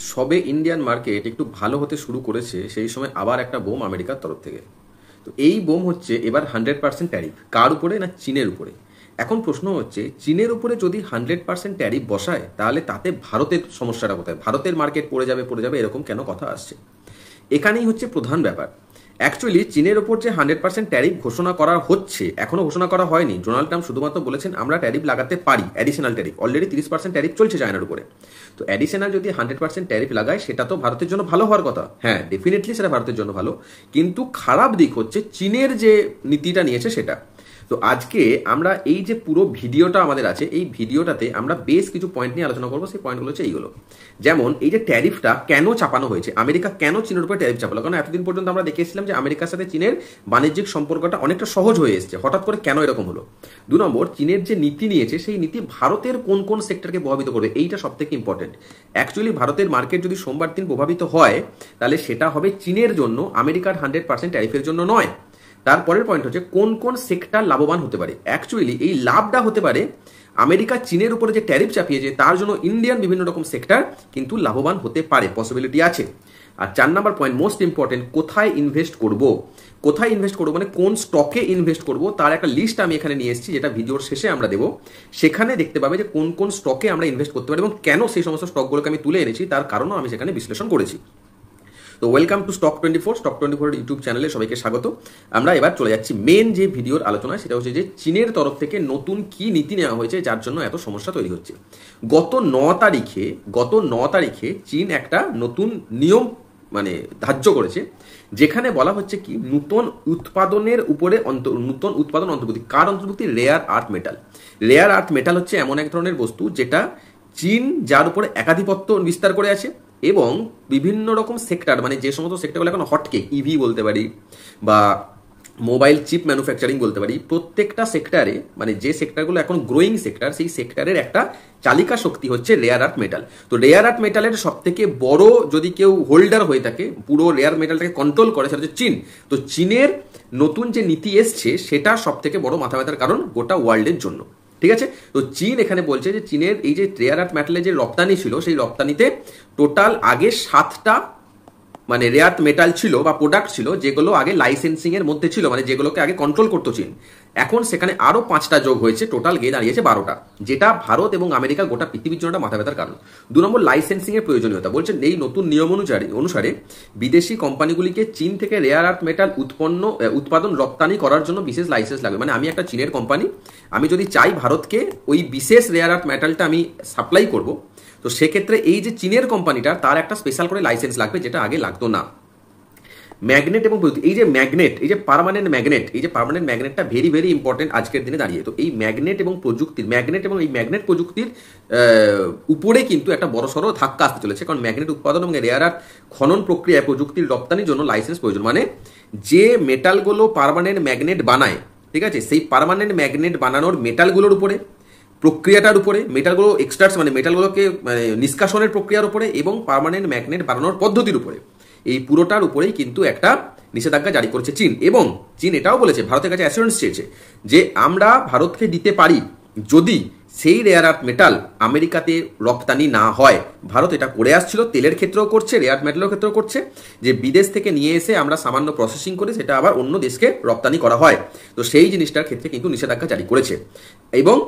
সবে Indian market একটু ভালো হতে শুরু করেছে, সেই সময় আবার একটা বোম আমেরিকার তরফ থেকে। তো এই বোম হচ্ছে এবার 100% ট্যারিফ। কার উপরে? না চীনের উপরে। এখন প্রশ্ন হচ্ছে, চীনের উপরে যদি 100% ট্যারিফ বসায়, তাহলে তাতে ভারতের সমস্যাটা কোথায়? ভারতের মার্কেট পড়ে যাবে এরকম কেন কথা আসছে? এখানেই হচ্ছে প্রধান ব্যাপার। অ্যাকচুয়ালি চীনের ওপর যে 100% ট্যারিফ ঘোষণা করা হচ্ছে, এখনো ঘোষণা করা হয়নি। ডোনাল্ড ট্রাম্প শুধুমাত্র বলেছেন আমরা ট্যারিফ লাগাতে পারি, অ্যাডিশনাল ট্যারিফ। অলরেডি 30% ট্যারিফ চলছে চায়নার উপরে। তো অ্যাডিশনাল যদি 100% ট্যারিফ লাগায়, সেটা তো ভারতের জন্য ভালো হওয়ার কথা। হ্যাঁ, ডেফিনেটলি সেটা ভারতের জন্য ভালো, কিন্তু খারাপ দিক হচ্ছে চীনের যে নীতিটা নিয়েছে সেটা। তো আজকে আমরা এই যে পুরো ভিডিওটা আমাদের আছে, এই ভিডিওটাতে আমরা বেশ কিছু পয়েন্ট নিয়ে আলোচনা করবো। সেই পয়েন্টগুলো হচ্ছে এইগুলো। যেমন এই যে ট্যারিফটা কেন চাপানো হয়েছে, আমেরিকা কেন চীনের উপর ট্যারিফ চাপালো? কারণ এতদিন পর্যন্ত আমরা দেখে এসেছিলাম যে আমেরিকার সাথে চীনের বাণিজ্যিক সম্পর্কটা অনেকটা সহজ হয়ে এসেছে। হঠাৎ করে কেন এরকম হলো? 2 নম্বর, চীনের যে নীতি নিয়েছে, সেই নীতি ভারতের কোন কোন সেক্টরকে প্রভাবিত করবে, এইটা সব থেকে ইম্পর্টেন্ট। অ্যাকচুয়ালি ভারতের মার্কেট যদি সোমবার দিন প্রভাবিত হয়, তাহলে সেটা হবে চীনের জন্য, আমেরিকার 100% ট্যারিফের জন্য নয়। তারপরের পয়েন্ট হচ্ছে কোন কোন সেক্টর লাভবান হতে পারে। অ্যাকচুয়ালি এই লাভটা হতে পারে আমেরিকা চীনের উপরে যে ট্যারিফ চাপিয়েছে, তার জন্য ইন্ডিয়ান বিভিন্ন রকম সেক্টর কিন্তু লাভবান হতে পারে, পসিবিলিটি আছে। আর 4 নম্বর পয়েন্ট, মোস্ট ইম্পর্টেন্ট, কোথায় ইনভেস্ট করব। কোথায় ইনভেস্ট করবো মানে কোন স্টকে ইনভেস্ট করব, তার একটা লিস্ট আমি এখানে নিয়ে এসেছি, যেটা ভিডিওর শেষে আমরা দেবো। সেখানে দেখতে পাবে যে কোন কোন স্টকে আমরা ইনভেস্ট করতে পারি এবং কেন সেই সমস্ত স্টকগুলোকে আমি তুলে এনেছি, তার কারণও আমি সেখানে বিশ্লেষণ করেছি। তো ওয়েলকাম টু স্টক 24 ইউটিউব চ্যানেলে সবাইকে স্বাগত। আমরা এবার চলে যাচ্ছি মেন যে ভিডিওর আলোচনা, সেটা হচ্ছে যে চীনের তরফ থেকে নতুন কি নীতি নেওয়া হয়েছে যার জন্য এত সমস্যা তৈরি হচ্ছে। গত 9 তারিখে চীন একটা নতুন নিয়ম ধার্য করেছে, যেখানে বলা হচ্ছে কি নতুন উৎপাদনের উপরে নতুন উৎপাদন অন্তর্ভুক্তি। কার অন্তর্ভুক্তি? Rare earth metal. Rare earth metal হচ্ছে এমন এক ধরনের বস্তু যেটা চীন যার উপরে একাধিপত্য বিস্তার করে আছে এবং বিভিন্ন রকম সেক্টর, যে সমস্ত সেক্টরগুলো এখন হটকেক, ইভি বলতে পারি বা মোবাইল চিপ ম্যানুফ্যাকচারিং বলতে পারি, প্রত্যেকটা সেক্টরে যে সেক্টরগুলো এখন গ্রোয়িং সেক্টর, সেই সেক্টরের একটা চালিকা শক্তি হচ্ছে রেয়ার আর্থ মেটাল। তো রেয়ার আর্থ মেটালের সব থেকে বড় যদি কেউ হোল্ডার হয়ে থাকে, পুরো রেয়ার মেটালটাকে কন্ট্রোল করে, সেটা হচ্ছে চীন। তো চীনের নতুন যে নীতি এসছে, সেটা সব থেকে বড় মাথা ব্যথার কারণ গোটা ওয়ার্ল্ডের জন্য। ঠিক আছে, তো চীন এখানে বলছে যে চীনের এই যে রেয়ার আর্থ মেটালের যে রপ্তানি ছিল, সেই রপ্তানিতে টোটাল আগে 7টা রেয়ার আর্থ মেটাল ছিল বা প্রোডাক্ট ছিল, যেগুলো আগে লাইসেন্সিং এর মধ্যে ছিল, যেগুলোকে আগে কন্ট্রোল করতো চীন। এখন সেখানে আরো 5টা যোগ হয়েছে, টোটাল গিয়ে দাঁড়িয়েছে 12টা, যেটা ভারত এবং আমেরিকা গোটা পৃথিবীর জন্য মাথা ব্যথার কারণ। 2 নম্বর, লাইসেন্সিং এর প্রয়োজনীয়তা। বলছেন এই নতুন নিয়ম অনুসারে বিদেশি কোম্পানিগুলিকে চীন থেকে রেয়ার আর্থ মেটাল উৎপাদন রপ্তানি করার জন্য বিশেষ লাইসেন্স লাগবে। আমি একটা চীনের কোম্পানি, আমি যদি চাই ভারতকে ওই বিশেষ রেয়ার আর্থ মেটালটা আমি সাপ্লাই করব, তো সেক্ষেত্রে এই যে চীনের কোম্পানিটা, তার একটা স্পেশাল করে লাইসেন্স লাগবে, যেটা আগে লাগতো না। ম্যাগনেট এবং এই যে ম্যাগনেট, এই যে পার্মানেন্ট ম্যাগনেটটা ভেরি ভেরি ইম্পর্টেন্ট আজকের দিনে দাঁড়িয়ে। তো এই ম্যাগনেট এবং এই ম্যাগনেট প্রযুক্তির উপরে কিন্তু একটা বড়সড় ধাক্কা আসতে চলেছে, কারণ ম্যাগনেট উৎপাদন এবং রেয়ার আর্থ খনন প্রক্রিয়া প্রযুক্তির রপ্তানির জন্য লাইসেন্স প্রয়োজন। যে মেটালগুলো পার্মানেন্ট ম্যাগনেট বানায়, ঠিক আছে, সেই পার্মানেন্ট ম্যাগনেট বানানোর মেটালগুলোর উপরে, প্রক্রিয়াটার উপরে, মেটালগুলো এক্সট্রাক্ট মেটালগুলোকে নিষ্কাশনের প্রক্রিয়ার উপরে এবং পার্মানেন্ট ম্যাগনেট বানানোর পদ্ধতির উপরে, এই পুরোটার উপরেই কিন্তু একটা নিষেধাজ্ঞা জারি করেছে চীন। এবং চীন এটাও বলেছে, ভারতের কাছে অ্যাসুরেন্স চেয়েছে যে আমরা ভারতকে দিতে পারি যদি সেই রেয়ার আর্থ মেটাল আমেরিকাতে রপ্তানি না হয়। ভারত এটা করে আসছিল, তেলের ক্ষেত্রেও করছে, রেয়ার মেটালের ক্ষেত্রেও করছে, যে বিদেশ থেকে নিয়ে এসে আমরা সামান্য প্রসেসিং করে সেটা আবার অন্য দেশকে রপ্তানি করা হয়। তো সেই জিনিসটার ক্ষেত্রে কিন্তু নিষেধাজ্ঞা জারি করেছে। এবং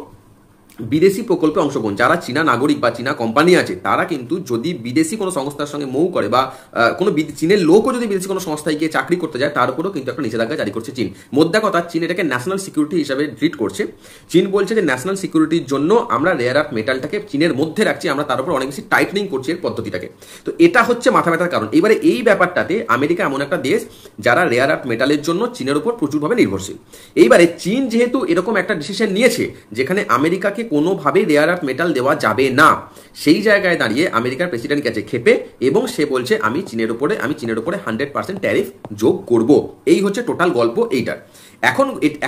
বিদেশি প্রকল্পে অংশগ্রহণ, যারা চীনা নাগরিক বা চীনা কোম্পানি আছে, তারা কিন্তু যদি বিদেশি কোনো সংস্থার সঙ্গে মৌ করে বা কোনো চীনের লোকও যদি বিদেশি কোনো সংস্থায় গিয়ে চাকরি করতে যায়, তার উপরেও কিন্তু একটা নিষেধাজ্ঞা জারি করছে চীন। মোদ্দা কথা, চীন এটাকে ন্যাশনাল সিকিউরিটি হিসাবে ট্রিট করছে। চীন বলছে যে ন্যাশনাল সিকিউরিটির জন্য আমরা রেয়ার আর্থ মেটালটাকে চীনের মধ্যে রাখছি, আমরা তার উপর অনেক বেশি টাইটনিং করছি এর পদ্ধতিটাকে। তো এটা হচ্ছে মাথা ব্যথার কারণ। এবারে এই ব্যাপারটাতে আমেরিকা এমন একটা দেশ যারা রেয়ার আর্থ মেটালের জন্য চীনের উপর প্রচুরভাবে নির্ভরশীল। এইবারে চীন যেহেতু এরকম একটা ডিসিশন নিয়েছে যেখানে আমেরিকাকে কোনোভাবেই রেয়ার আর্থ মেটাল দেওয়া যাবে না, সেই জায়গায় দাঁড়িয়ে আমেরিকার প্রেসিডেন্ট গেছে ক্ষেপে এবং সে বলছে আমি চীনের উপরে 100% ট্যারিফ যোগ করব। এই হচ্ছে টোটাল গল্প এইটার।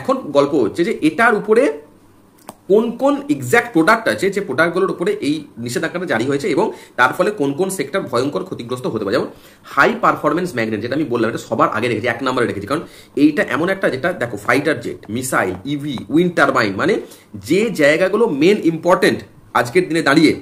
এখন গল্প হচ্ছে যে এটার উপরে কোন কোন এক্স্যাক্ট প্রোডাক্ট আছে, যে প্রোডাক্টগুলোর উপরে এই নিষেধাজ্ঞাটা জারি হয়েছে এবং তার ফলে কোন কোন সেক্টর ভয়ঙ্কর ক্ষতিগ্রস্ত হতে পারে। যেমন হাই পারফরমেন্স ম্যাগনেট, যেটা আমি বললাম, এটা সবার আগে রেখেছি, 1 নম্বরে রেখেছি, কারণ এইটা এমন একটা, যেটা দেখো fighter jet, missile, EV, wind turbine, যে জায়গাগুলো মেন ইম্পর্টেন্ট আজকের দিনে দাঁড়িয়ে,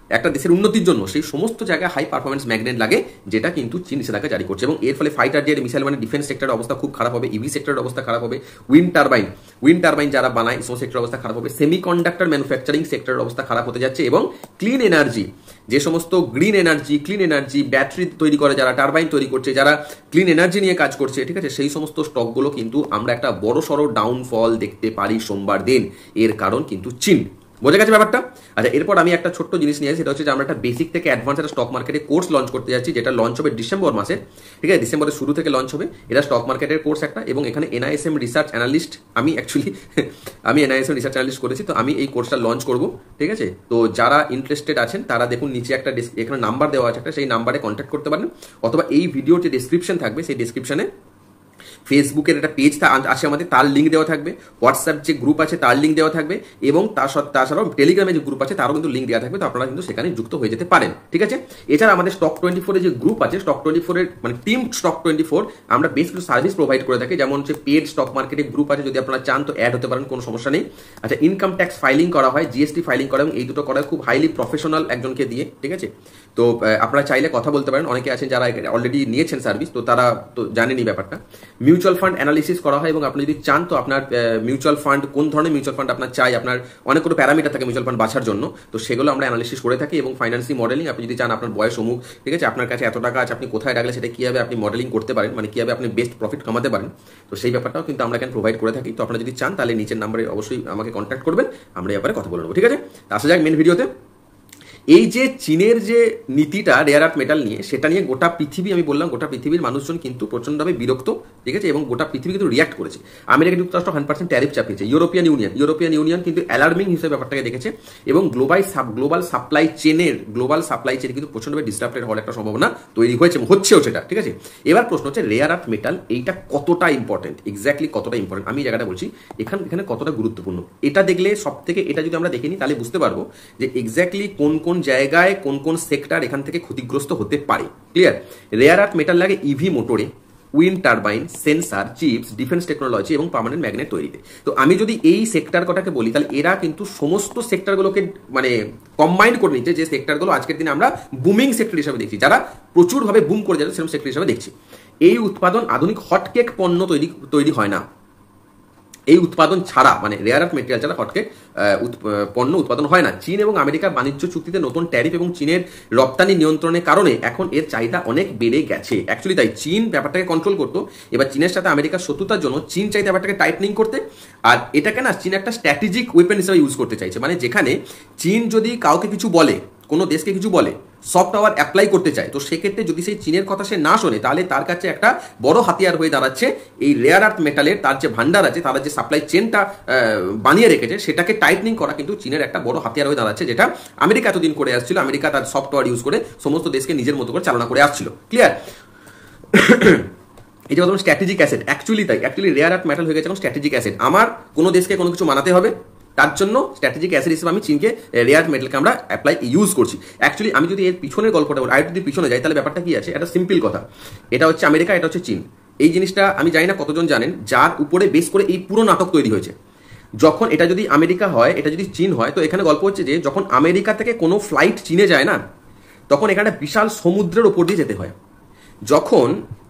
একটা দেশের উন্নতির জন্য সেই সমস্ত জায়গায় হাই পারফরমেন্স ম্যাগনেট লাগে, যেটা কিন্তু চীন নিষেধাজ্ঞা জারি করছে। এবং এর ফলে ফাইটার জেট, মিসাইল মানে ডিফেন্স সেক্টরের অবস্থা খুব খারাপ হবে, ইভি সেক্টরের অবস্থা খারাপ হবে, উইন্ড টারবাইন যারা বানায় সমস্ত সেক্টরের অবস্থা খারাপ হবে, সেমিকন্ডাক্টর ম্যানুফ্যাকচারিং সেক্টরের অবস্থা খারাপ হতে যাচ্ছে, এবং ক্লিন এনার্জি, যে সমস্ত ক্লিন এনার্জি ব্যাটারি তৈরি করে, যারা টারবাইন তৈরি করছে, যারা ক্লিন এনার্জি নিয়ে কাজ করছে, ঠিক আছে, সেই সমস্ত স্টকগুলো কিন্তু আমরা একটা বড় সড়ো ডাউনফল দেখতে পারি সোমবার দিন। এর কারণ কিন্তু চীন। বোঝা গেছে ব্যাপারটা? আচ্ছা, এরপর আমি একটা ছোট্ট জিনিস নিয়ে আসি, সেটা হচ্ছে যে আমরা একটা বেসিক থেকে অ্যাডভান্স একটা স্টক মার্কেটে কোর্স লঞ্চ করতে যাচ্ছি, যেটা লঞ্চ হবে ডিসেম্বর মাসে, ঠিক আছে, ডিসেম্বরের শুরু থেকে লঞ্চ হবে। এটা স্টক মার্কেটের কোর্স একটা, এবং এখানে এনআইএসএম রিসার্চ অ্যানালিস্ট, আমি এনআইএসএম রিসার্চ অ্যানালিস্ট করেছি, তো আমি এই কোর্সটা লঞ্চ করব, ঠিক আছে। তো যারা ইন্টারেস্টেড আছেন তারা দেখুন নিচে একটা এখানে নাম্বার দেওয়া আছে একটা, সেই নাম্বারে কন্ট্যাক্ট করতে পারেন, অথবা এই ভিডিওর যে ডেসক্রিপশন থাকবে সেই ডেসক্রিপশনে ফেসবুকের একটা পেজ আছে আমাদের, তার লিঙ্ক দেওয়া থাকবে, হোয়াটসঅ্যাপ যে গ্রুপ আছে তার লিঙ্ক দেওয়া থাকবে, এবং তাছাড়াও টেলিগ্রামে যে গ্রুপ আছে তারও কিন্তু লিঙ্ক দেওয়া থাকবে, তো আপনারা কিন্তু সেখানে যুক্ত হয়ে যেতে পারেন, ঠিক আছে। এছাড়া আমাদের স্টক 24 যে গ্রুপ আছে, স্টক 24 মানে টিম স্টক 24, আমরা বেশ কিছু সার্ভিস প্রোভাইড করে থাকি, যেমন হচ্ছে পেড স্টক মার্কেটের গ্রুপ আছে, যদি আপনারা চান তো অ্যাড হতে পারেন, কোনো সমস্যা নেই। আচ্ছা, ইনকাম ট্যাক্স ফাইলিং করা হয়, জিএসটি ফাইলিং করা, এবং এই দুটো করা খুব হাইলি প্রফেশনাল একজনকে দিয়ে, ঠিক আছে। তো আপনারা চাইলে কথা বলতে পারেন, অনেকে আছেন যারা অলরেডি নিয়েছেন সার্ভিস, তো তারা তো জানেনই ব্যাপারটা। মিউচুয়াল ফান্ড অ্যানালিসিস করা হয়, এবং আপনি যদি চান তো আপনার মিউচুয়াল ফান্ড কোন ধরনের মিউচুয়াল ফান্ড আপনার চাই, আপনার অনেকগুলো প্যারামিটার থাকে মিউচুয়াল ফান্ড বাছার জন্য, তো সেগুলো আমরা অ্যানালিসিস করে থাকি। এবং ফাইন্যান্সিং মডেলিং, আপনি যদি চান আপনার বয়স অমুক, ঠিক আছে, আপনার কাছে এত টাকা আছে, আপনি কোথায় রাখলে সেটা কীভাবে আপনি মডেলিং করতে পারেন, মানে কীভাবে আপনি বেস্ট প্রফিট কামাতে পারেন, তো সেই ব্যাপারটাও কিন্তু আমরা এখানে প্রোভাইড করে থাকি। তো আপনারা যদি চান তাহলে নিচের নাম্বারে অবশ্যই আমাকে কন্ট্যাক্ট করবেন, আমরা এই ব্যাপারে কথা বলে নেবো, ঠিক আছে। আসা যাক মেন ভিডিওতে। এই যে চীনের যে নীতিটা রেয়ার আর্থ মেটাল নিয়ে, সেটা নিয়ে গোটা পৃথিবী, আমি বললাম গোটা পৃথিবীর মানুষজন কিন্তু প্রচণ্ডভাবে বিরক্ত, ঠিক আছে, এবং গোটা পৃথিবী কিন্তু রিয়াক্ট করেছে। আমেরিকা যুক্তরাষ্ট্র 100% ট্যারিফ চাপিয়েছে, ইউরোপিয়ান ইউনিয়ন কিন্তু অ্যালার্মিং হিসেবে ব্যাপারটাকে দেখেছে, এবং গ্লোবাল সাপ্লাই চেন কিন্তু প্রচণ্ডভাবে ডিস্টার্বেড হওয়ার একটা সম্ভাবনা তৈরি হয়েছে, হচ্ছেও সেটা, ঠিক আছে। এবার প্রশ্ন হচ্ছে রেয়ার আর্থ মেটাল এইটা কতটা ইম্পর্টেন্ট, এক্স্যাক্টলি কতটা ইম্পর্টেন্ট, আমি এই জায়গাটা বলছি এখানে কতটা গুরুত্বপূর্ণ। এটা দেখলে সব থেকে, এটা যদি আমরা দেখে নিই তাহলে বুঝতে পারবো যে এক্স্যাক্টলি কোন জায়গায় কোন সেক্টর এখান থেকে ক্ষতিগ্রস্ত হতে পারে। ক্লিয়ার? রেয়ার আর্থ মেটাল লাগে ইভি মোটরে, wind turbine, sensor, chips, defence technology এবং পার্মানেন্ট ম্যাগনেট তৈরিতে। তো আমি যদি এই সেক্টর কটাকে বলি, তাহলে এরা কিন্তু সমস্ত সেক্টরগুলোকে মানে কম্বাইন করে নিচ্ছে, যে সেক্টরগুলো আজকের দিনে আমরা বুমিং সেক্টর হিসেবে দেখছি, যারা প্রচুরভাবে বুম করে যাচ্ছে সেরকম সেক্টর হিসেবে দেখছি। এই উৎপাদন আধুনিক হটকেক পণ্য তৈরি হয় না, এই উৎপাদন ছাড়া, মানে রেয়ার আর্থ মেটেরিয়াল ছাড়া হটকেক পণ্য উৎপাদন হয় না। চীন এবং আমেরিকা বাণিজ্য চুক্তিতে নতুন ট্যারিফ এবং চীনের রপ্তানি নিয়ন্ত্রণের কারণে এখন এর চাহিদা অনেক বেড়ে গেছে। অ্যাকচুয়ালি তাই, চীন ব্যাপারটাকে কন্ট্রোল করতো, এবার চীনের সাথে আমেরিকার শত্রুতার জন্য চীন চাইতে ব্যাপারটাকে টাইটনিং করতে, আর এটাকে না চীন একটা স্ট্র্যাটেজিক ওয়েপেন হিসেবে ইউজ করতে চাইছে। মানে যেখানে চীন যদি কাউকে কিছু বলে, কোনো দেশকে কিছু বলে, সফট পাওয়ার অ্যাপ্লাই করতে চায়, তো সেক্ষেত্রে যদি সেই চীনের কথা সে না শোনে, তাহলে তার কাছে একটা বড় হাতিয়ার হয়ে দাঁড়াচ্ছে এই রেয়ার আর্থ মেটালের তার যে ভান্ডার আছে, তারা যে সাপ্লাই চেনটা বানিয়ে রেখেছে, সেটাকে টাইটনিং করা কিন্তু চীনের একটা বড় হাতিয়ার হয়ে দাঁড়াচ্ছে, যেটা আমেরিকা এতদিন করে আসছিল। আমেরিকা তার সফটওয়্যার ইউজ করে সমস্ত দেশকে নিজের মতো করে চালনা করে আসছিল। ক্লিয়ার? এই যে বললাম স্ট্র্যাটেজিক অ্যাসেট, অ্যাকচুয়ালি তাই, অ্যাকচুয়ালি রেয়ার আর্থ মেটাল হয়ে গেছে এখন স্ট্র্যাটেজিক অ্যাসেট। আমার কোনো দেশকে কোনো কিছু মানাতে হবে, তার জন্য স্ট্র্যাটেজিক অ্যাসেট হিসেবে আমি চীনকে রেয়ার আর্থ মেটালকে আমরা ইউজ করছি। অ্যাকচুয়ালি আমি যদি এর পিছনের গল্পটা বলি, আর যদি পিছনে যাই, তাহলে ব্যাপারটা কি আছে, একটা সিম্পল কথা, এটা হচ্ছে আমেরিকা, এটা হচ্ছে চীন। এই জিনিসটা আমি জানি না কতজন জানেন, যার উপরে বেস করে এই পুরো নাটক তৈরি হয়েছে। যখন এটা যদি আমেরিকা হয়, এটা যদি চীন হয়, তো এখানে গল্প হচ্ছে যে যখন আমেরিকা থেকে কোনো ফ্লাইট চীনে যায় না, তখন এখানে বিশাল সমুদ্রের ওপর দিয়ে যেতে হয়। যখন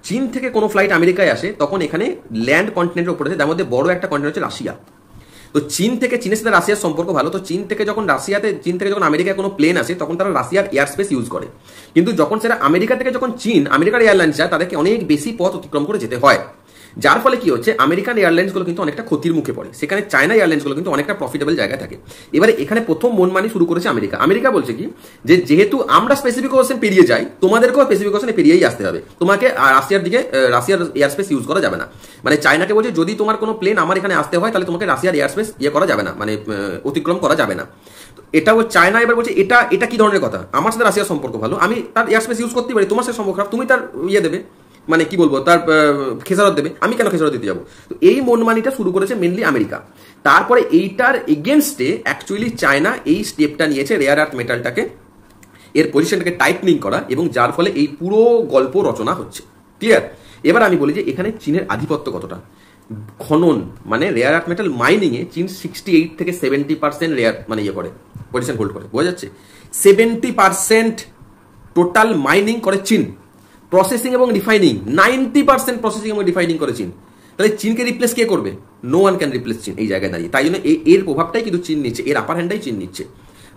চীন থেকে কোনো ফ্লাইট আমেরিকায় আসে, তখন এখানে ল্যান্ড কন্টিনেন্টের উপরে আছে, তার মধ্যে বড় একটা কন্টিনেন্ট হচ্ছে রাশিয়া। তো চীনের সাথে রাশিয়ার সম্পর্ক ভালো, তো চীন থেকে যখন আমেরিকায় কোনো প্লেন আসে, তখন তারা রাশিয়ার এয়ার স্পেস ইউজ করে। কিন্তু যখন সেটা আমেরিকা থেকে যখন আমেরিকার এয়ারলাইন্স যায়, তাদেরকে অনেক বেশি পথ অতিক্রম করে যেতে হয়, যার ফলে কি হচ্ছে, আমেরিকান এয়ারলাইন্সগুলো কিন্তু অনেকটা ক্ষতির মুখে পড়ে, সেখানে চায়না এয়ারলাইন্সগুলো কিন্তু অনেকটা প্রফিটেবল জায়গায় থাকে। এবারে এখানে প্রথম মনমানি শুরু করেছে আমেরিকা বলছে কি, যে যেহেতু আমরা স্পেসিফিকেশন পেরিয়ে যাই, তোমাদেরকেও স্পেসিফিকেশনে পেরিয়েই আসতে হবে, তোমাকে রাশিয়ার এয়ার স্পেস ইউজ করা যাবে না। মানে চায়নাকে বলছে যদি তোমার কোনো প্লেন আমার এখানে আসতে হয়, তাহলে তোমাকে রাশিয়ার এয়ার স্পেস করা যাবে না, মানে অতিক্রম করা যাবে না। এটাও চায়না এবার বলছে এটা কি ধরনের কথা, আমার সাথে রাশিয়ার সম্পর্ক ভালো, আমি তার এয়ার স্পেস ইউজ করতেই পারি, তোমার সাথে সম্পর্ক খারাপ, তুমি তার দেবে, মানে কি বলবো, তার খেসারত দেবে, আমি কেন খেসারত দিতে যাবো। তো এই মনমানিটা শুরু করেছে মেনলি আমেরিকা। তারপরে এইটার এগেনস্টে অ্যাকচুয়ালি চায়না এই স্টেপটা নিয়েছে, রেয়ার আর্থ মেটালটাকে, এর পজিশনটাকে টাইটনিং করা, এবং যার ফলে এই পুরো গল্প রচনা হচ্ছে। ক্লিয়ার? এবার আমি বলি যে এখানে চীনের আধিপত্য কতটা। খনন মানে রেয়ার আর্থ মেটাল মাইনিংয়ে চীন 68 থেকে 70% রেয়ার করে পজিশন হোল্ড করে, বোঝা যাচ্ছে। 70% টোটাল মাইনিং করে চীন, প্রসেসিং এবং রিফাইনিং 90% প্রসেসিং এবং রিফাইনিং করে চীন। তাহলে চীনকে রিপ্লেস কে করবে? নো ওয়ান ক্যান রিপ্লেস চীন এই জায়গায় দাঁড়িয়ে। তাই জন্য এর প্রভাবটাই কিন্তু চীন নিচ্ছে, এর আপার হ্যান্ডটাই চীন নিচ্ছে।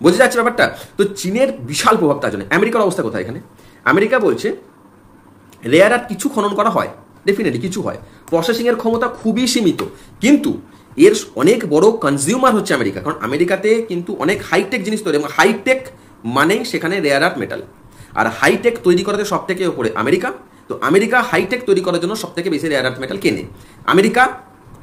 বোঝা যাচ্ছে ব্যাপারটা? তো চীনের বিশাল প্রভাব তার জন্য। আমেরিকার অবস্থা কোথায় এখানে? আমেরিকা বলছে রেয়ার আর্থ কিছু খনন করা হয়, ডেফিনেটলি কিছু হয়, প্রসেসিং এর ক্ষমতা খুবই সীমিত, কিন্তু এর অনেক বড় কনজিউমার হচ্ছে আমেরিকা। কারণ আমেরিকাতে কিন্তু অনেক হাইটেক জিনিস তৈরি, এবং হাইটেক মানেই সেখানে রেয়ার আর্থ মেটাল, আর হাইটেক তৈরি করাতে সব থেকে উপরে আমেরিকা। তো আমেরিকা হাইটেক তৈরি করার জন্য সব থেকে বেশি রেয়ার আর্থ মেটাল কেনে। আমেরিকা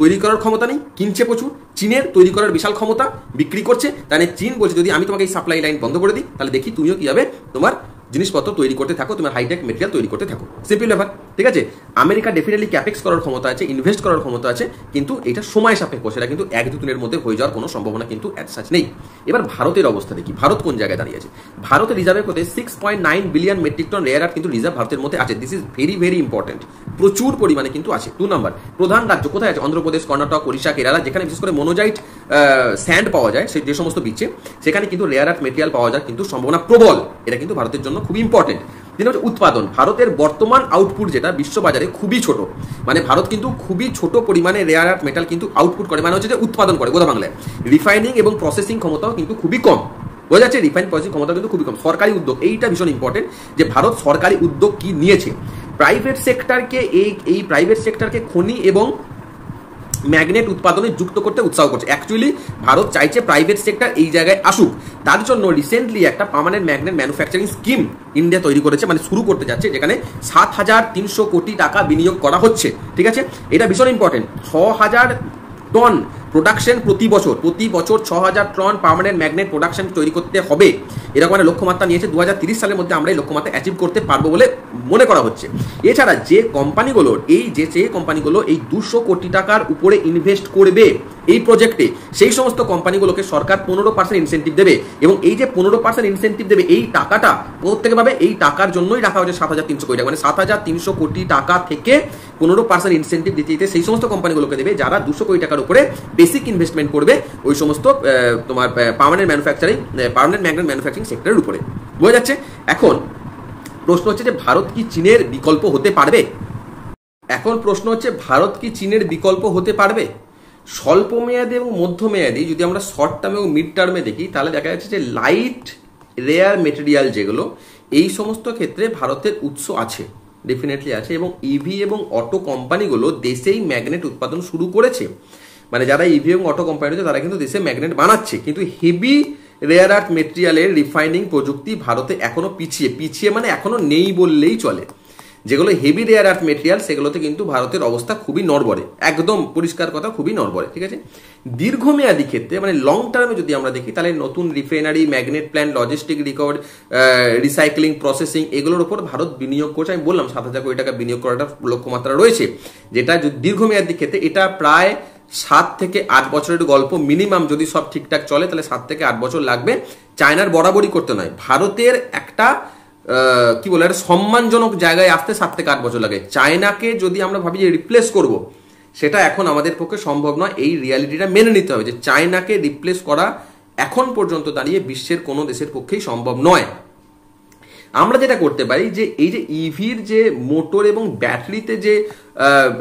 তৈরি করার ক্ষমতা নেই, কিনছে প্রচুর। চীনের তৈরি করার বিশাল ক্ষমতা, বিক্রি করছে। তাহলে চীন বলছে যদি আমি তোমাকে এই সাপ্লাই লাইন বন্ধ করে দিই, তাহলে দেখি তুমিও কীভাবে তোমার জিনিসপত্র তৈরি করতে থাকো, তোমার হাইটেক মেটেরিয়াল তৈরি করতে থাকো। সিম্পল ব্যাপার, ঠিক আছে? আমেরিকা ডেফিনেটলি ক্যাপেক্স করার ক্ষমতা আছে, ইনভেস্ট করার ক্ষমতা আছে, কিন্তু এটা সময় সাপেক্ষ, সেটা কিন্তু 1-2 দিনের মধ্যে হয়ে যাওয়ার কোনো সম্ভাবনা কিন্তু অ্যাজ সাচ নেই। এবার ভারতের অবস্থা দেখি, ভারত কোন জায়গায় দাঁড়িয়ে আছে। ভারতের রিজার্ভের মধ্যে 6.9 billion metric ton rare earth কিন্তু রিজার্ভ ভারতের মধ্যে আছে। This is very very important, প্রচুর পরিমাণে কিন্তু আছে। 2 নম্বর, প্রধান রাজ্য কোথায় আছে? অন্ধ্রপ্রদেশ, কর্ণাটক, ওড়িশা, কেরালা, যেখানে বিশেষ করে মনোজাইট স্যান্ড পাওয়া যায়, সেই যে সমস্ত বিচে, সেখানে কিন্তু রেয়ার আর্থ মেটেরিয়াল পাওয়া যায় কিন্তু সম্ভাবনা প্রবল। এটা কিন্তু ভারতের জন্য খুবই ইম্পর্টেন্ট। যেটা হচ্ছে উৎপাদন, ভারতের বর্তমান আউটপুট যেটা বিশ্ববাজারে খুবই ছোট, মানে ভারত কিন্তু খুবই ছোট পরিমাণে রেয়ার আর্থ মেটাল কিন্তু আউটপুট করে, মানে হচ্ছে যে উৎপাদন করে গোদা বাংলায়। রিফাইনিং এবং প্রসেসিং ক্ষমতাও কিন্তু খুবই কম। বোঝা যাচ্ছে? রিফাইন প্রসেসিং ক্ষমতা কিন্তু খুবই কম। সরকারি উদ্যোগ, এইটা ভীষণ ইম্পর্টেন্ট যে ভারত সরকারি উদ্যোগ কি নিয়েছে। প্রাইভেট সেক্টরকে এই প্রাইভেট সেক্টরকে খনি এবং ম্যাগনেট উৎপাদনে যুক্ত করতে উৎসাহ করছে। অ্যাকচুয়ালি ভারত চাইছে প্রাইভেট সেক্টর এই জায়গায় আসুক। তার জন্য রিসেন্টলি একটা permanent magnet manufacturing scheme India তৈরি করেছে, মানে শুরু করতে যাচ্ছে, যেখানে 7,300 কোটি টাকা বিনিয়োগ করা হচ্ছে। ঠিক আছে, এটা ভীষণ ইম্পর্টেন্ট। 6,000 টন প্রোডাকশন প্রতি বছর 6,000 টন পার্মানেন্ট ম্যাগনেট প্রোডাকশন তৈরি করতে হবে, এরকম একটা লক্ষ্যমাত্রা নিয়েছে। 2030 সালের মধ্যে আমরা এই লক্ষ্যমাত্রা অ্যাচিভ করতে পারবো বলে মনে করা হচ্ছে। এছাড়া যে কোম্পানিগুলোর এই 200 কোটি টাকার উপরে ইনভেস্ট করবে এই প্রজেক্টে, সেই সমস্ত কোম্পানিগুলোকে সরকার 15% ইনসেন্টিভ দেবে, এবং এই যে 15% ইনসেন্টিভ দেবে, এই টাকাটা প্রত্যেকে পাবে। এই টাকার জন্যই রাখা হয়েছে 7,300 কোটি টাকা, মানে 7,300 কোটি টাকা থেকে 15% ইনসেন্টিভ দিতে সেই সমস্ত কোম্পানিগুলোকে দেবে যারা 200 কোটি টাকার উপরে বেসিক ইনভেস্টমেন্ট করবে ওই সমস্ত তোমার পার্মানেন্ট ম্যাগনেট ম্যানুফ্যাকচারিং সেক্টরের উপরে। বোঝা যাচ্ছে? এখন প্রশ্ন হচ্ছে যে ভারত কি চীনের বিকল্প হতে পারবে? স্বল্প মেয়াদে এবং মধ্যমেয়াদী যদি আমরা শর্ট টার্মে এবং মিড টার্মে দেখি, তাহলে দেখা যাচ্ছে যে লাইট রেয়ার মেটেরিয়াল যেগুলো, এই সমস্ত ক্ষেত্রে ভারতের উৎস আছে, ডেফিনেটলি আছে, এবং ইভি এবং অটো কোম্পানিগুলো দেশেই ম্যাগনেট উৎপাদন শুরু করেছে। মানে যারা ইভি এবং অটো কোম্পানি রয়েছে তারা কিন্তু দেশে ম্যাগনেট বানাচ্ছে, কিন্তু হেভি রেয়ার আর্থ মেটেরিয়ালের রিফাইনিং প্রযুক্তি ভারতে এখনো পিছিয়ে মানে এখনো নেই বললেই চলে। যেগুলো হেভি রেয়ার আর্থ মেটেরিয়াল সেগুলোতে কিন্তু ভারতের অবস্থা খুবই নড়বড়ে, একদম পরিষ্কার কথা, খুবই নড়বড়ে। ঠিক আছে, দীর্ঘমেয়াদী ক্ষেত্রে মানে লং টার্মে যদি আমরা দেখি, তাহলে নতুন refinery, magnet plant, logistic recycling, processing, এগুলোর উপর ভারত বিনিয়োগ করছে। আমি বললাম 7,000 কোটি টাকা বিনিয়োগ করাটা লক্ষ্যমাত্রা রয়েছে, যেটা দীর্ঘমেয়াদী ক্ষেত্রে এটা প্রায় 7 থেকে 8 বছরের গল্প মিনিমাম। যদি সব ঠিকঠাক চলে তাহলে 7 থেকে 8 বছর লাগবে। চায়নার বরাবরই করতে নয়, ভারতের একটা কি বলে একটা সম্মানজনক জায়গায় আসতে 7 থেকে 8 বছর লাগে। চায়নাকে যদি আমরা ভাবি যে রিপ্লেস করব, সেটা এখন আমাদের পক্ষে সম্ভব নয়। এই রিয়ালিটিটা মেনে নিতে হবে যে চায়নাকে রিপ্লেস করা এখন পর্যন্ত দাঁড়িয়ে বিশ্বের কোনো দেশের পক্ষেই সম্ভব নয়। আমরা যেটা করতে পারি যে এই যে ইভির যে মোটর এবং ব্যাটারিতে যে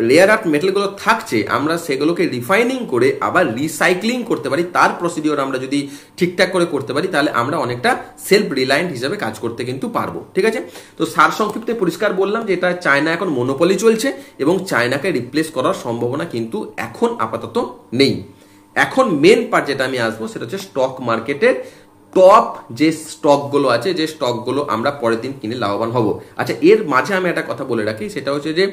রেয়ার আর্থ মেটালগুলো থাকছে, আমরা সেগুলোকে রিফাইনিং করে আবার রিসাইক্লিং করতে পারি। তার প্রসিডিওর আমরা যদি ঠিকঠাক করে করতে পারি, তাহলে আমরা অনেকটা সেলফ রিলায়েন্ট হিসেবে কাজ করতে কিন্তু পারবো। ঠিক আছে, তো সার সংক্ষিপ্তে পরিষ্কার বললাম যে এটা চায়না এখন মনোপলি চলছে, এবং চায়নাকে রিপ্লেস করার সম্ভাবনা কিন্তু এখন আপাতত নেই। এখন মেন পার্ট যেটা আমি আসবো সেটা হচ্ছে স্টক মার্কেটের টপ যে স্টকগুলো আছে, যে স্টকগুলো আমরা পরের দিন কিনে লাভবান হব। আচ্ছা, এর মাঝে আমি একটা কথা বলে রাখি, সেটা হচ্ছে যে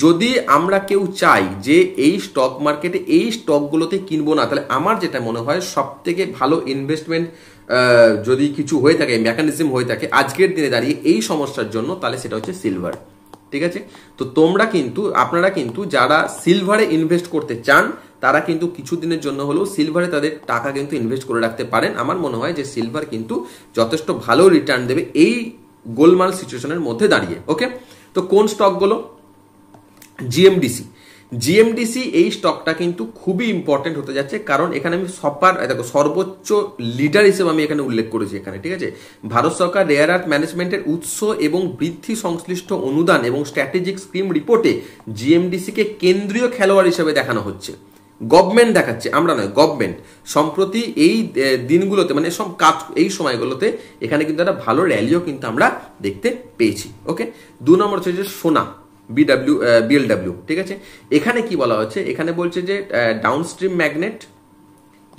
যদি আমরা কেউ চাই যে এই স্টক মার্কেটে এই স্টকগুলোতে কিনবো না, তাহলে আমার যেটা মনে হয় সব থেকে ভালো ইনভেস্টমেন্ট যদি কিছু হয়ে থাকে, মেকানিজম হয়ে থাকে আজকের দিনে দাঁড়িয়ে এই সমস্যার জন্য, তাহলে সেটা হচ্ছে সিলভার। ঠিক আছে, তো আপনারা কিন্তু যারা সিলভারে ইনভেস্ট করতে চান, তারা কিন্তু কিছুদিনের জন্য হলেও সিলভারে তাদের টাকা কিন্তু ইনভেস্ট করে রাখতে পারেন। আমার মনে হয় যে সিলভার কিন্তু যথেষ্ট ভালো রিটার্ন দেবে এই গোলমাল সিচুয়েশনের মধ্যে দাঁড়িয়ে। ওকে, তো কোন স্টকগুলো? জিএমডিসি এই স্টকটা কিন্তু খুবই ইম্পর্টেন্ট হতে যাচ্ছে, কারণ এখানে আমি দেখো সর্বোচ্চ লিডার হিসেবে আমি এখানে উল্লেখ করেছি এখানে, ঠিক আছে। ভারত সরকার রেয়ার আর্থ ম্যানেজমেন্টের উৎস এবং বৃদ্ধি সংশ্লিষ্ট অনুদান এবং স্ট্র্যাটেজিক স্কিম রিপোর্টে জিএমডিসিকে কেন্দ্রীয় খেলোয়াড় হিসেবে দেখানো হচ্ছে। গভর্নমেন্ট দেখাচ্ছে, আমরা নয়, গভর্নমেন্ট। সম্প্রতি এই দিনগুলোতে মানে এই সময়গুলোতে এখানে কিন্তু একটা ভালো র্যালিও কিন্তু আমরা দেখতে পেয়েছি। ওকে, 2 নম্বর হচ্ছে যে সোনা, বিএলডব্লিউ, ঠিক আছে। এখানে কি বলা হচ্ছে, এখানে বলছে যে ডাউনস্ট্রিম ম্যাগনেট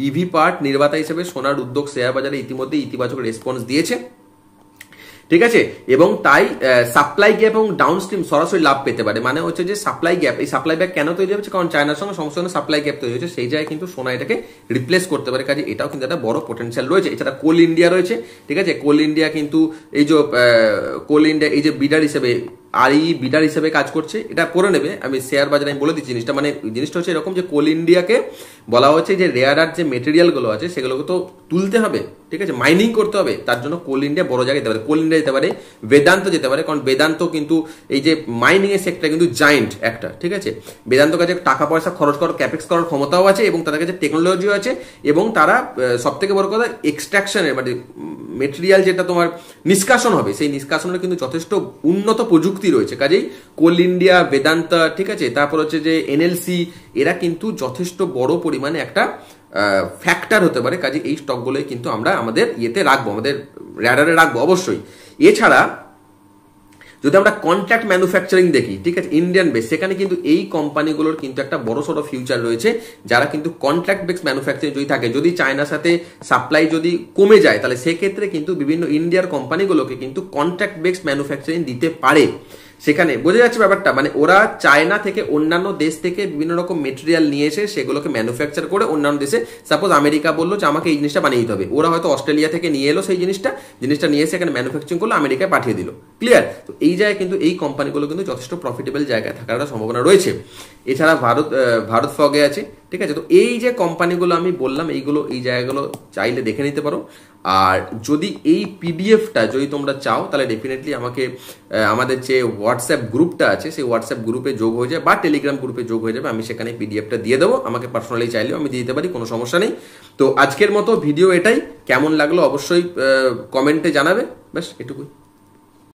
ইভি পার্ট নির্মাতা হিসেবে সোনার উদ্যোগ শেয়ার বাজারে ইতিমধ্যে ইতিবাচক রেসপন্স দিয়েছে, ঠিক আছে। এবং তাই সাপ্লাই গ্যাপ এবং ডাউনস্ট্রিম সরাসরি লাভ পেতে পারে। মানে হচ্ছে যে সাপ্লাই গ্যাপ, এই সাপ্লাই গ্যাপ কেন তৈরি হচ্ছে, কারণ চায়নার সঙ্গে সংশ্লিষ্ট সাপ্লাই গ্যাপ তৈরি হচ্ছে, সেই জায়গায় কিন্তু সোনা এটাকে রিপ্লেস করতে পারে। কাজে এটাও কিন্তু একটা বড় পোটেনশিয়াল রয়েছে। এছাড়া কোল ইন্ডিয়া রয়েছে, ঠিক আছে। কোল ইন্ডিয়া কিন্তু এই যে কোল ইন্ডিয়া এই যে বিডার হিসেবে বিডার হিসেবে কাজ করছে, এটা পড়ে নেবে, আমি শেয়ার বাজারে আমি বলে দিচ্ছি জিনিসটা। মানে জিনিসটা হচ্ছে এরকম যে কোল ইন্ডিয়াকে বলা হচ্ছে যে রেয়ার আর্থ যে মেটেরিয়ালগুলো আছে সেগুলোকে তো তুলতে হবে, ঠিক আছে, মাইনিং করতে হবে। তার জন্য কোল ইন্ডিয়া বড় জায়গায় যেতে পারে, কোল ইন্ডিয়া যেতে পারে, বেদান্ত যেতে পারে, কারণ বেদান্ত কিন্তু এই যে মাইনিং এর সেক্টর কিন্তু জায়েন্ট একটা, ঠিক আছে। বেদান্ত কাছে টাকা পয়সা খরচ করার, ক্যাপেক্স করার ক্ষমতাও আছে এবং তাদের কাছে টেকনোলজিও আছে, এবং তারা সব থেকে বড় কথা এক্সট্রাকশনের মানে মেটেরিয়াল যেটা তোমার নিষ্কাশন হবে, সেই নিষ্কাশনের কিন্তু যথেষ্ট উন্নত প্রযুক্তি রয়েছে। কাজেই কোল ইন্ডিয়া, বেদান্তা, ঠিক আছে, তারপর হচ্ছে যে এনএলসি, এরা কিন্তু যথেষ্ট বড় পরিমাণে একটা ফ্যাক্টর হতে পারে। কাজে এই স্টকগুলোই কিন্তু আমরা আমাদের ইয়েতে রাখবো, আমাদের র্যাডারে রাখবো অবশ্যই। এছাড়া যদি আমরা কন্ট্রাক্ট ম্যানুফ্যাকচারিং দেখি, ঠিক আছে, ইন্ডিয়ান বেস, সেখানে কিন্তু এই কোম্পানিগুলোর কিন্তু একটা বড় সড়ো ফিউচার রয়েছে, যারা কিন্তু কন্ট্রাক্ট বেস ম্যানুফ্যাকচারিং যদি থাকে, যদি চায়নার সাথে সাপ্লাই যদি কমে যায়, তাহলে সেক্ষেত্রে কিন্তু বিভিন্ন ইন্ডিয়ার কোম্পানিগুলোকে কিন্তু কন্ট্রাক্ট বেস ম্যানুফ্যাকচারিং দিতে পারে। সেখানে বোঝা যাচ্ছে ব্যাপারটা, মানে ওরা চায়না থেকে অন্যান্য দেশ থেকে বিভিন্ন রকম মেটেরিয়াল নিয়ে এসে সেগুলোকে ম্যানুফ্যাকচার করে অন্যান্য দেশে, সাপোজ আমেরিকা বললো যে আমাকে এই জিনিসটা বানিয়ে দিতে হবে, ওরা হয়তো অস্ট্রেলিয়া থেকে নিয়ে এলো সেই জিনিসটা নিয়ে এসে এখানে ম্যানুফ্যাকচারিং করলো, আমেরিকায় পাঠিয়ে দিল, ক্লিয়ার। তো এই জায়গায় কিন্তু এই কোম্পানিগুলো কিন্তু যথেষ্ট প্রফিটেবল জায়গায় থাকার একটা সম্ভাবনা রয়েছে। এছাড়া ভারত ফগে আছে, ঠিক আছে। তো এই যে কোম্পানিগুলো আমি বললাম, এই জায়গাগুলো চাইলে দেখে নিতে পারো। আর যদি এই পিডিএফটা যদি তোমরা চাও, তাহলে ডেফিনেটলি আমাকে আমাদের যে হোয়াটসঅ্যাপ গ্রুপটা আছে সেই হোয়াটসঅ্যাপ গ্রুপে যোগ হয়ে যায় বা টেলিগ্রাম গ্রুপে যোগ হয়ে যাবে, আমি সেখানে পিডিএফটা দিয়ে দেবো। আমাকে পার্সোনালি চাইলেও আমি দিয়ে দিতে পারি, কোনো সমস্যা নেই। তো আজকের মতো ভিডিও এটাই, কেমন লাগলো অবশ্যই কমেন্টে জানাবে, ব্যাস এটুকুই।